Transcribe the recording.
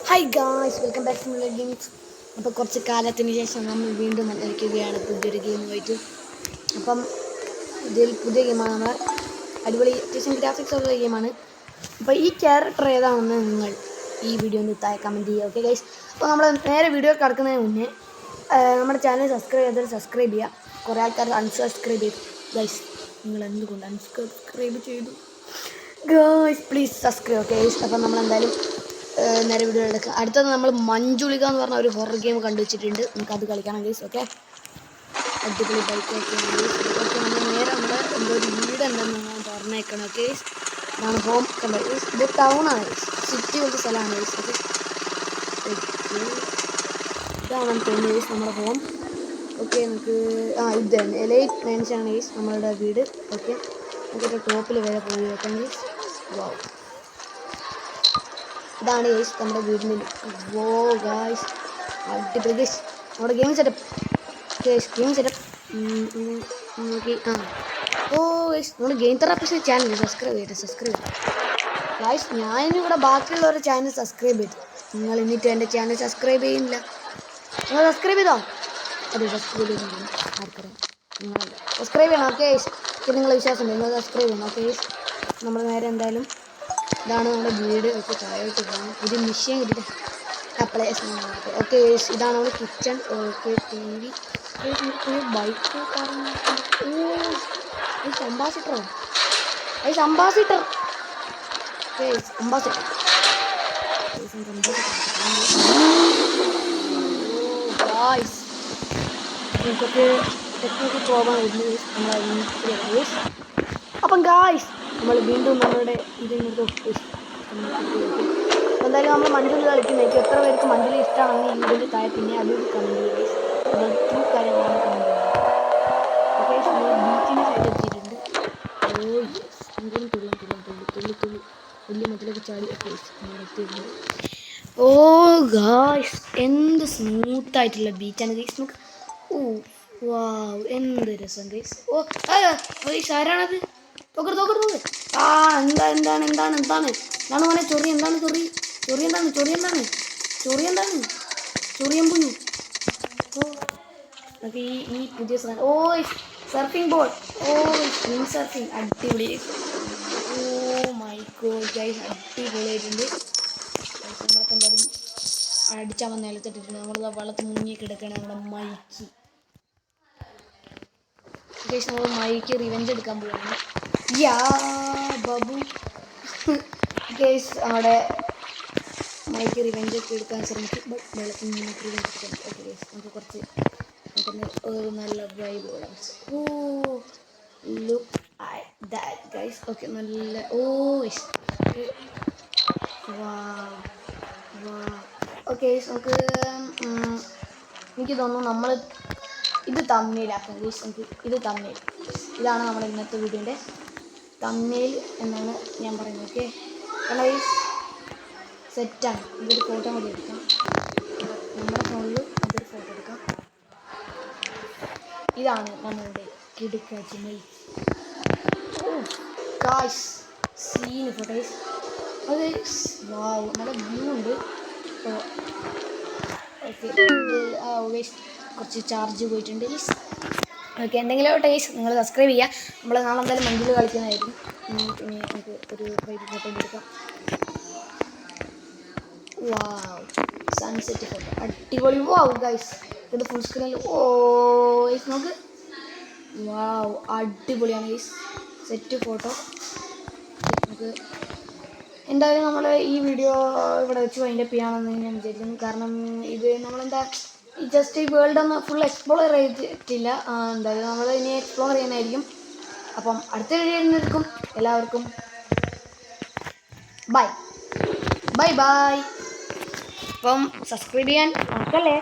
Hi guys, welcome back to my games. അപ്പോൾ കുറച്ച് കാലത്തിന് ശേഷം നമ്മൾ വീണ്ടും വന്നിരിക്കുകയാണ് പുതിയൊരു ഗെയിമുമായിട്ട്. അപ്പം ഇതിൽ പുതിയ ഗെയിമാണ്, നമ്മൾ അടിപൊളി അത്യാവശ്യം ഗ്രാഫിക്സ് ഉള്ള ഗെയിമാണ്. അപ്പോൾ ഈ ക്യാരക്ടർ ഏതാണെന്ന് നിങ്ങൾ ഈ വീഡിയോ ഒന്ന് താഴെ കമൻറ്റ് ചെയ്യുക. ഓക്കെ ഗൈസ്, അപ്പോൾ നമ്മൾ നേരെ വീഡിയോ കിടക്കുന്നതിന് മുന്നേ നമ്മുടെ ചാനൽ സബ്സ്ക്രൈബ് ചെയ്യുക. കുറേ ആൾക്കാർ അൺസബ്സ്ക്രൈബ് ചെയ്തു. ഗൈസ്, നിങ്ങൾ എന്തുകൊണ്ട് അൺസബ്സ്ക്രൈബ് ചെയ്തു? Guys please subscribe. Okay guys, അപ്പം നമ്മളെന്തായാലും നേരെ വീഡിയോ എടുക്കുക. അടുത്തത് നമ്മൾ മഞ്ജുളിക എന്ന് പറഞ്ഞ ഒരു ഹൊറർ ഗെയിം കണ്ടുവച്ചിട്ടുണ്ട്. നമുക്കത് കളിക്കണം ഗൈസ്. ഓക്കെ, അടിപൊളി ബൈക്കൊക്കെ നമ്മൾ നേരെ നമ്മുടെ എന്തോ ഒരു വീട് ഉണ്ടെന്ന് ഞാൻ പറഞ്ഞേക്കണം. ഓക്കെ, ഇതാണ് ഹോം. കണ്ടോ, ഇത് ടൗണാണ്, സിറ്റി പോലത്തെ സ്ഥലമാണ് ഗൈസ്. ഓക്കെ, ഇതാണ് തോന്നുന്നു ഗൈസ് നമ്മുടെ ഹോം. ഓക്കെ, നമുക്ക് ഇത് തന്നെ എലൈറ്റ് മാൻഷനാണ് ഗൈസ് നമ്മളുടെ വീട്. ഓക്കെ, നമുക്കിവിടെ ടോപ്പിൽ വരെ പോയി വെക്കാം ഗൈസ്. വാവ്, ഇതാണ് ഗൈസ് നമ്മുടെ വീടിൻ്റെ ലുക്ക്. വോ ഗൈസ്, അടിപൊളി ഗൈസ് നമ്മുടെ ഗെയിം സെറ്റപ്പ്. ഗെയിം സെറ്റപ്പ് നോക്കി. ഓ ഗൈസ്, നമ്മുടെ ഗെയിം തെറാപ്പിസ്റ്റ് ചാനൽ സബ്സ്ക്രൈബ് ചെയ്യട്ടെ. ഗൈസ്, ഞാനിവിടെ ബാക്കിയുള്ളവരുടെ ചാനൽ സബ്സ്ക്രൈബ് ചെയ്തു. നിങ്ങൾ എന്നിട്ട് എൻ്റെ ചാനൽ സബ്സ്ക്രൈബ് ചെയ്യുന്നില്ല. നിങ്ങൾ സബ്സ്ക്രൈബ് ചെയ്തോ? അതെ, സബ്സ്ക്രൈബ് ചെയ്യുന്നില്ല. ആർക്കറിയാം, നിങ്ങളല്ല സബ്സ്ക്രൈബ് ചെയ്യണം. ഓക്കെ ഗൈസ്, നിങ്ങളെ വിശ്വാസമുണ്ട്, നിങ്ങൾ സബ്സ്ക്രൈബ് ചെയ്യണം. ഓക്കെ ഗൈസ്, നമ്മൾ നേരെ എന്തായാലും ഇതാണ് നമ്മുടെ വീട്. ഒക്കെ താഴോട്ട് പോകണം. ഒരു മിഷ്യൻ കിട്ടിയിട്ട് അപ്ലൈ. ഓക്കെ, ഇതാണ് നമ്മുടെ kitchen. Okay, T V, bike, അംബാസിഡറോ? അംബാസിഡർ കുറച്ച് ടെക്നിക്കൽ പ്രോബ്ലം വരുന്നത് നമ്മളെ. അപ്പം ഗായ്സ്, നമ്മൾ വീണ്ടും നമ്മളുടെ ഇതിനടുത്ത് എന്തായാലും നമ്മൾ മഞ്ജുളി കളിക്കുന്നത്. എനിക്ക് എത്ര പേർക്ക് മഞ്ജുളി ഇഷ്ടമാണെന്ന് ഈ വീടിൻ്റെ താഴെ പിന്നെ അതൊരു കമൻറ്റ് ചെയ്യുക. നമ്മൾ 2 കാര്യങ്ങളാണ് കമൻറ്റ് ചെയ്യുന്നത്. ഓക്കെ, നമ്മൾ ബീച്ചിൻ്റെ സൈഡ് എത്തിയിട്ടുണ്ട്. ഓ യെസ്, എന്തെങ്കിലും തുള്ളി വലിയ മതിലൊക്കെ ചാടി. ഒക്കെ നമ്മൾ എത്തിയിട്ടുണ്ട്. ഓ ഗായ്സ്, എന്ത് സ്മൂത്തായിട്ടുള്ള ബീച്ചാണ് ഗൈസ്. നമുക്ക് വാവ്, എന്ത് രസം ഗൈസ്. ഗൈസ്, ആരാണത്? നോക്കറ്. എന്താണ് മോനെ ചൊറി? എന്താണ് ചൊറിയൻ പുഴു. നമുക്ക് ഈ പുതിയ സാധനം. Surfing board. വിൻഡ് സർഫിംഗ്, അടിപൊളി. മൈ ഗോഡ് ഗൈസ്, അടിപൊളിയായിട്ടുണ്ട്. നമ്മളിപ്പോൾ എന്തായാലും അടിച്ചാൽ വന്ന് നിലത്തിട്ടിട്ടുണ്ട്. നമ്മൾ വെള്ളത്തിൽ മുങ്ങി കിടക്കുകയാണ് നമ്മുടെ മൈക്ക്. ഗൈസ്, നമ്മൾ മൈക്ക് റിവെഞ്ച് എടുക്കാൻ പോവുകയാണ്. ബബു ഗൈസ്, നമ്മുടെ മൈക്ക് റിവെഞ്ച് ഒക്കെ എടുക്കാൻ ശ്രമിക്കും. ബട്ട് വെള്ളത്തിൽ നിന്ന് റിവെഞ്ച് എടുക്കാൻ. ഓക്കെ ഗൈസ്, നമുക്ക് ഒരു നല്ല വൈബ് വേണം. Look at that guys. Okay, നല്ല ഓക്കെ ഗൈസ്, നമുക്ക് എനിക്ക് തോന്നുന്നു നമ്മൾ ഇത് തമ്മിലാക്കാം ഗൈസ്. നമുക്ക് ഇത് തമ്മിൽ, ഇതാണ് നമ്മുടെ ഇന്നത്തെ വീഡിയോൻ്റെ തമ്മിൽ എന്നാണ് ഞാൻ പറയുന്നത്. ഓക്കെ ഗൈസ്, സെറ്റാണ്. ഇതൊരു ഫോട്ടോ കൂടി എടുക്കാം. നമ്മുടെ ഫോണിൽ അതൊരു ഫോട്ടോ എടുക്കാം. ഇതാണ് നമ്മളുടെ കിടുക്കാച്ചി മൈ. Guys, scene photos. അത് വാവ്, നല്ല വ്യൂ ഉണ്ട്. ഓക്കെ ഗൈസ്, കുറച്ച് ചാർജ് പോയിട്ടുണ്ട് ഗൈസ്. ഓക്കെ, എന്തെങ്കിലും ഗൈസ്, നിങ്ങൾ സബ്സ്ക്രൈബ് ചെയ്യുക. നമ്മൾ നാളെ എന്തായാലും മഞ്ജുളി കളിക്കുന്നതായിരിക്കും. പിന്നെ നമുക്ക് ഒരു പ്രൈവറ്റ് ഫോട്ടോ എടുക്കാം. വാവ്, സൺസെറ്റ് ഫോട്ടോ, അടിപൊളി. വാവ് ഗൈസ്, ഇത് ഫുൾ സ്ക്രീനിൽ. ഗൈസ് നമുക്ക് വാവ്, അടിപൊളിയാണ് ഗൈസ്. Set photo. നമുക്ക് എന്തായാലും നമ്മൾ ഈ വീഡിയോ ഇവിടെ വെച്ച് വൈൻഡപ്പ് ചെയ്യാമെന്ന് ഞാൻ വിചാരിക്കുന്നു. കാരണം ഇത് നമ്മളെന്താ ജസ്റ്റ് ഈ വേൾഡ് ഒന്ന് ഫുൾ എക്സ്പ്ലോർ ചെയ്തിട്ടില്ല. എന്തായാലും നമ്മൾ ഇനി എക്സ്പ്ലോർ ചെയ്യാനായിരിക്കും. അപ്പം അടുത്ത വീഡിയോ എടുക്കും. എല്ലാവർക്കും ബൈ. അപ്പം സബ്സ്ക്രൈബ് ചെയ്യാൻ മറക്കല്ലേ.